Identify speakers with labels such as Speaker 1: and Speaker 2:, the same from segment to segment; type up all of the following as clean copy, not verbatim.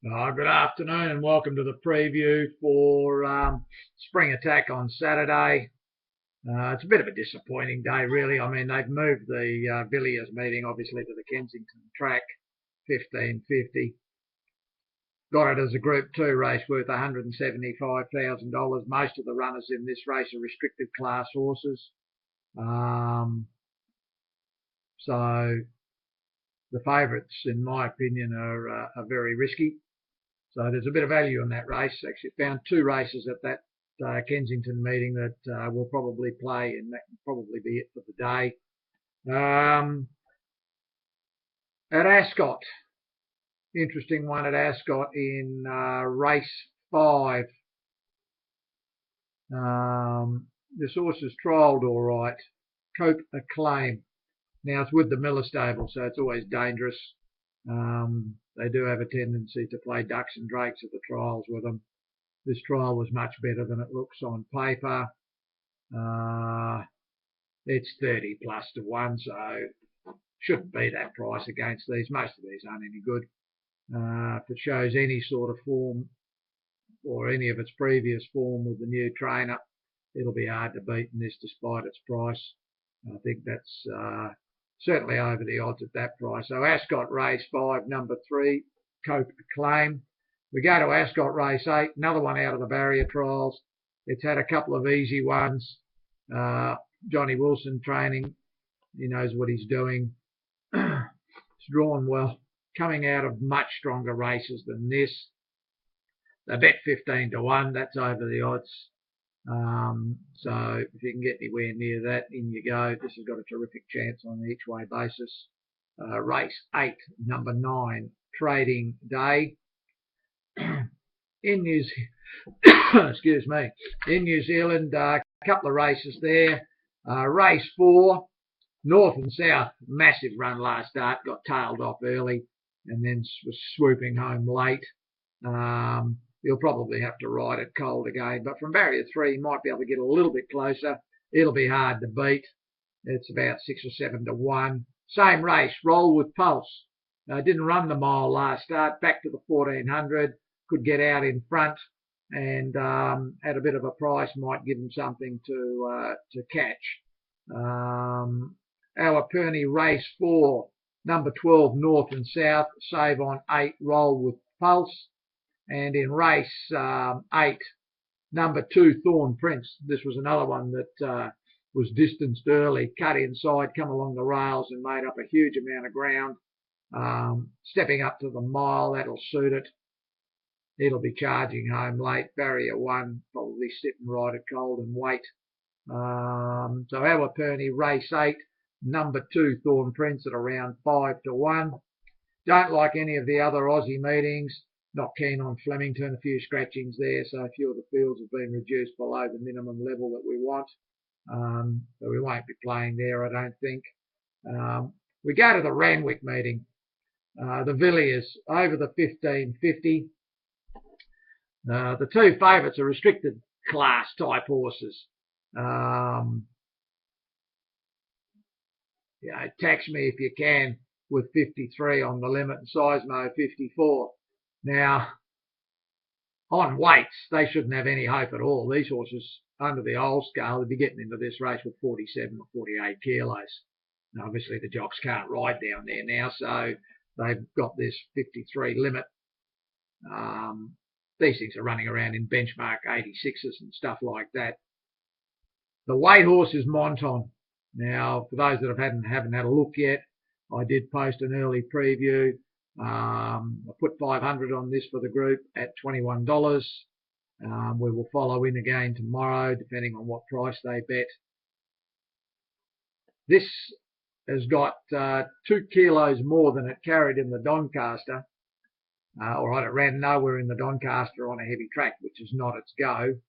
Speaker 1: Good afternoon and welcome to the preview for Spring Attack on Saturday. It's a bit of a disappointing day, really. I mean, they've moved the Villiers meeting, obviously, to the Kensington track, 1550. Got it as a Group 2 race worth $175,000. Most of the runners in this race are restricted class horses. So the favourites, in my opinion, are very risky. So there's a bit of value in that race. Actually found two races at that Kensington meeting that will probably play, and that will probably be it for the day. At Ascot, interesting one at Ascot in race 5. This horse is trialled all right. Cope Acclaim. Now it's with the Miller stable, so it's always dangerous. They do have a tendency to play ducks and drakes at the trials with them. This trial was much better than it looks on paper. It's 30 plus to 1, so shouldn't be that price against these. Most of these aren't any good. If it shows any sort of form or any of its previous form with the new trainer, it'll be hard to beat in this despite its price. I think that's certainly over the odds at that price. So Ascot race 5, number 3, Cope Acclaim. We go to Ascot race 8, another one out of the barrier trials. It's had a couple of easy ones. Johnny Wilson training. He knows what he's doing. It's drawn well, coming out of much stronger races than this. They bet 15 to 1. That's over the odds. So if you can get anywhere near that, in you go. This has got a terrific chance on an each-way basis. Race 8, number 9, Trading Day. In New Zealand, a couple of races there. Race 4, North and South, massive run last start, got tailed off early and then was swooping home late. You'll probably have to ride it cold again, but from barrier 3 you might be able to get a little bit closer. It'll be hard to beat. It's about 6 or 7 to 1. Same race, Roll with Pulse. Didn't run the mile last start, back to the 1400, could get out in front, and at a bit of a price might give them something to catch. Our Perny race 4, number 12, North and South, save on 8, Roll with Pulse. And in race 8, number 2, Thorn Prince. This was another one that was distanced early, cut inside, come along the rails and made up a huge amount of ground. Stepping up to the mile, that'll suit it. It'll be charging home late. Barrier 1, probably sit and ride it cold and wait. So our Perny race 8, number 2, Thorn Prince at around 5 to 1. Don't like any of the other Aussie meetings. Not keen on Flemington, a few scratchings there, so a few of the fields have been reduced below the minimum level that we want. So we won't be playing there, I don't think. We go to the Randwick meeting. The Villiers over the 1550. The two favourites are restricted class type horses. Tax me if you can with 53 on the limit and Sizemo 54. Now, on weights, they shouldn't have any hope at all. These horses, under the old scale, would be getting into this race with 47 or 48 kilos. Now, obviously, the jocks can't ride down there now, so they've got this 53 limit. These things are running around in benchmark 86s and stuff like that. The weight horse is Monton. Now, for those that haven't had a look yet, I did post an early preview. I put 500 on this for the group at $21. We will follow in again tomorrow, depending on what price they bet. This has got 2 kilos more than it carried in the Doncaster. All right, it ran nowhere in the Doncaster on a heavy track, which is not its go.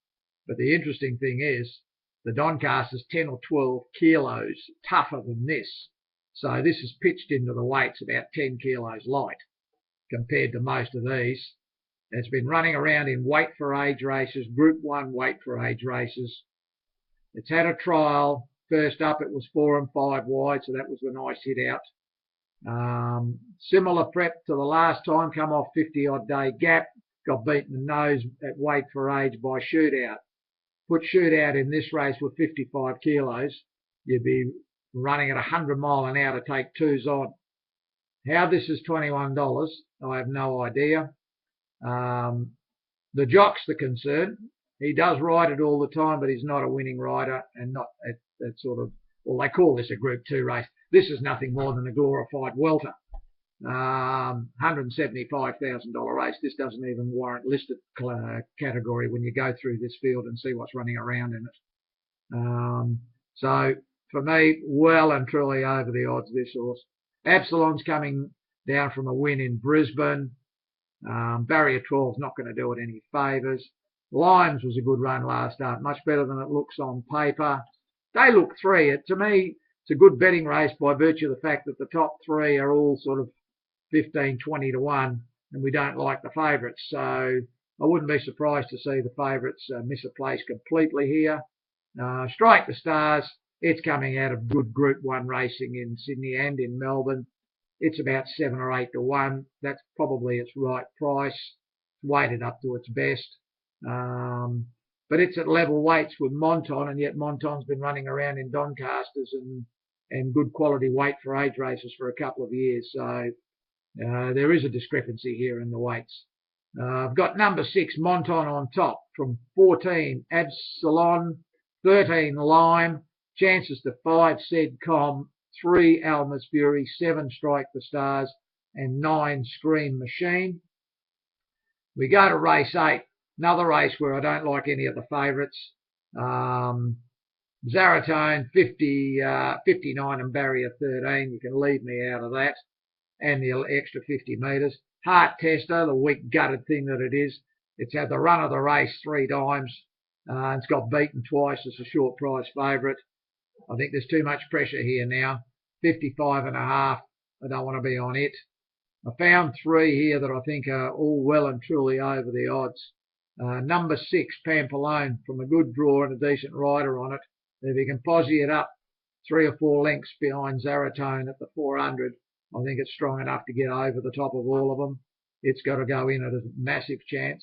Speaker 1: But the interesting thing is, the Doncaster's 10 or 12 kilos tougher than this. So this is pitched into the weights about 10 kilos light compared to most of these. It's been running around in weight for age races, Group 1 weight for age races. It's had a trial. First up, it was 4 and 5 wide, so that was a nice hit out. Similar prep to the last time, come off 50 odd day gap, got beaten in the nose at weight for age by Shootout. Put Shootout in this race with 55 kilos, you'd be running at 100 mile an hour to take twos on. How this is $21, I have no idea. The jock's the concern. He does ride it all the time, but he's not a winning rider and not at that sort of, well, they call this a Group 2 race. This is nothing more than a glorified welter. $175,000 race. This doesn't even warrant listed category when you go through this field and see what's running around in it. So for me, well and truly over the odds, this horse. Absalon's coming down from a win in Brisbane. Barrier 12's not going to do it any favours. Limes was a good run last start, much better than it looks on paper. They look three. To me, it's a good betting race by virtue of the fact that the top three are all sort of 15, 20 to 1, and we don't like the favourites. So I wouldn't be surprised to see the favourites miss a place completely here. Strike the Stars. It's coming out of good Group 1 racing in Sydney and in Melbourne. It's about 7 or 8 to 1. That's probably its right price. It's weighted up to its best. But it's at level weights with Monton, and yet Monton's been running around in Doncasters and good quality weight for age races for a couple of years. So there is a discrepancy here in the weights. I've got number 6, Monton on top from 14, Absalon, 13, Lime, chances to 5, Sedcom, 3, Alma's Fury, 7, Strike the Stars, and 9, Scream Machine. We go to race 8, another race where I don't like any of the favourites. Zaratone, 59 and Barrier 13. You can leave me out of that. And the extra 50 metres. Heart Tester, the weak gutted thing that it is. It's had the run of the race 3 times. It's got beaten twice as a short price favourite. I think there's too much pressure here now. 55.5. I don't want to be on it. I found 3 here that I think are all well and truly over the odds. Number 6, Pampalone, from a good draw and a decent rider on it. If you can posse it up 3 or 4 lengths behind Zaratone at the 400, I think it's strong enough to get over the top of all of them. It's got to go in at a massive chance.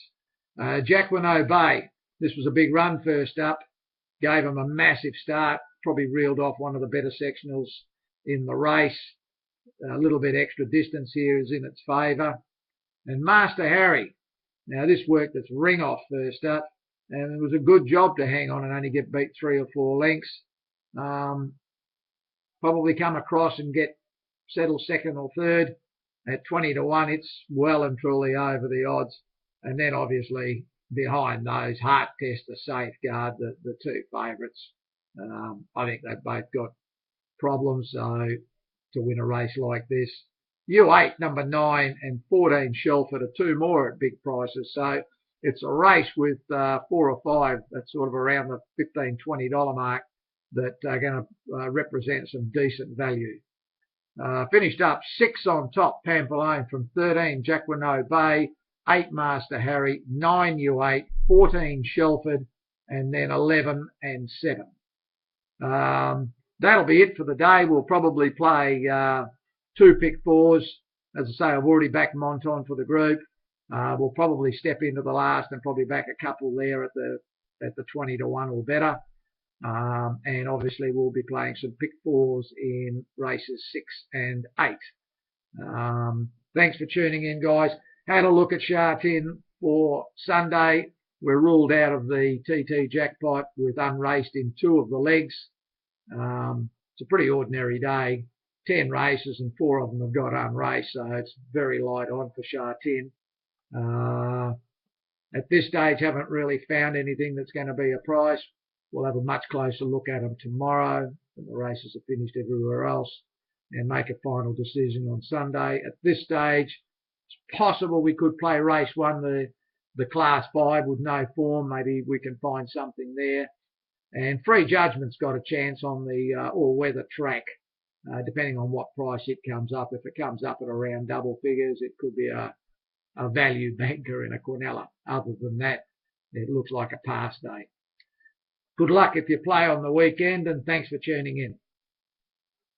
Speaker 1: Jacquinot Bay, this was a big run first up. Gave him a massive start. Probably reeled off one of the better sectionals in the race. A little bit extra distance here is in its favour. And Master Harry. Now this worked its ring off first up. And it was a good job to hang on and only get beat 3 or 4 lengths. Probably come across and settle second or third. At 20 to 1, it's well and truly over the odds. And then obviously behind those, Heart Tester, Safeguard, the 2 favourites. I think they've both got problems to win a race like this. U8, number 9 and 14, Shelford are 2 more at big prices. So it's a race with 4 or 5 that's sort of around the $15, $20 mark that are going to represent some decent value. Finished up 6 on top, Pampalone from 13, Jacquinot Bay, 8, Master Harry, 9, U8, 14, Shelford, and then 11 and 7. That'll be it for the day. We'll probably play 2 pick 4s. As I say, I've already backed Monton for the group. We'll probably step into the last and probably back a couple there at the 20 to 1 or better. And obviously we'll be playing some pick 4s in races 6 and 8. Thanks for tuning in, guys. Had a look at Sha-Tin for Sunday. We're ruled out of the TT jackpot with unraced in 2 of the legs. It's a pretty ordinary day. 10 races and 4 of them have got unraced, so it's very light on for Sha-Tin. At this stage, haven't really found anything that's going to be a prize. We'll have a much closer look at them tomorrow when the races are finished everywhere else and make a final decision on Sunday. At this stage, it's possible we could play race 1, the Class 5 with no form. Maybe we can find something there. And Free Judgment's got a chance on the all-weather track, depending on what price it comes up. If it comes up at around double figures, it could be a value banker in a Quinella. Other than that, it looks like a pass day. Good luck if you play on the weekend, and thanks for tuning in.